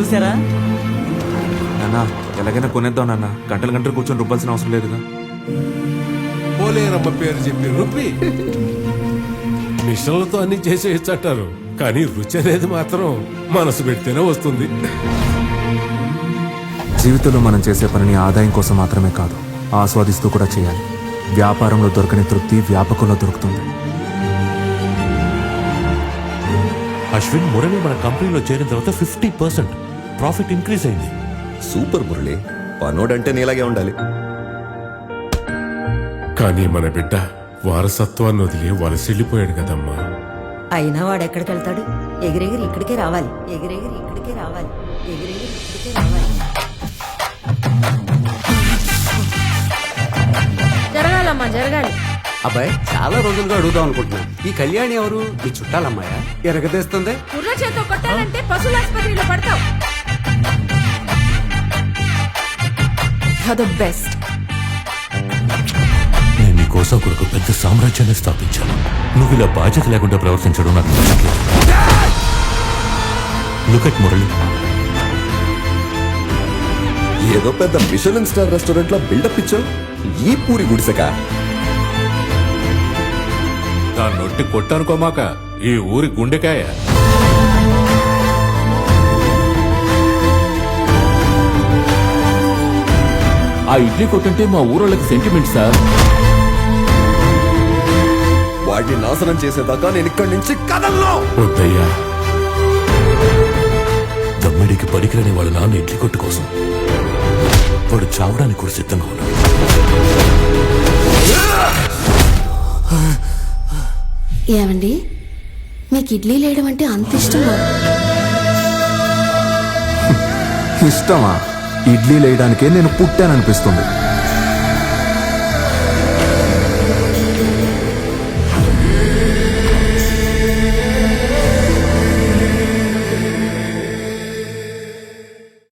చూసారా? నాన్న ఎలాగైనా కొనేద్దాం నాన్న, గంటలు గంటలు కూర్చొని రుబ్బాల్సిన అవసరం లేదుగా. పోలేరమ్మ పేరు చెప్పి రుబ్బి మిషన్లతో అన్ని చేసేయచ్చంటారు, కానీ రుచి అనేది మాత్రం మనసు పెడితేనే వస్తుంది. జీవితంలో మనం చేసే పనిని ఆదాయం కోసం మాత్రమే కాదు, ఆస్వాదిస్తూ కూడా చేయాలి. వ్యాపారంలో దొరకని తృప్తి వ్యాపకంలో దొరుకుతుంది. అశ్విన్, మురళి మన కంపెనీలో చేరిన తర్వాత 50% ప్రాఫిట్ ఇంక్రీజ్ అయింది. సూపర్ మురళి, పనోడంటే నీలాగే ఉండాలి. కానీ మన బిడ్డ వారసత్వాన్ని వదిలి వలసెళ్ళిపోయాడు కదమ్మా. అయినా వాడు ఎక్కడికి వెళ్తాడు? ఎగిరెగిరి ఇక్కడికే రావాలి, ఎగిరెగిరి ఇక్కడికే రావాలి, ఎగిరెగిరి ఇక్కడికే రావాలి. జరగాలమ్మా, జరగాలి. అబ్బాయి, చాలా రోజులుగా అడుగుదాం అనుకుంటున్నాను, ఈ కళ్యాణి ఎవరు? ఈ చుట్టాలమ్మాయా? ఎరగదీస్తుంది. కుర్ర చేతో కొట్టాలంటే పశువుల ఆసుపత్రిలో పడతావు. You're the best. నేను నీ కోసం కొడుకు పెద్ద సామ్రాజ్యాన్ని స్థాపించాను. నువ్వు ఇలా బాధ్యత లేకుండా ప్రవర్తించడం నాకు నచ్చట్లేదు. Look at Murali. ఏదో పెద్ద మిషలిన్ స్టార్ రెస్టారెంట్ లో బిల్డప్ ఇచ్చావు, ఈ పూరి గుడిసెక. దాన్ని నొట్టి కొట్టనుకోమాక, ఈ ఊరి గుండెకాయ. ఆ ఇడ్లీ కొట్టంటే మా ఊరోళ్ళకి సెంటిమెంట్ సార్. వాటిని నాశనం చేసేదాకా నేను ఇక్కడి నుంచి కదలను. వద్దయ్యా, దమ్మిడికి పనికిరని వాళ్ళ నాన్న ఇడ్లీ కొట్టు కోసం వాడు చావడానికి కూడా సిద్ధంగా ఉన్నాడు. ఏమండి, మీకు ఇడ్లీ లేయడం అంటే అంత ఇష్టమా? ఇష్టమా? ఇడ్లీ వేయడానికే నేను పుట్టాననిపిస్తుంది.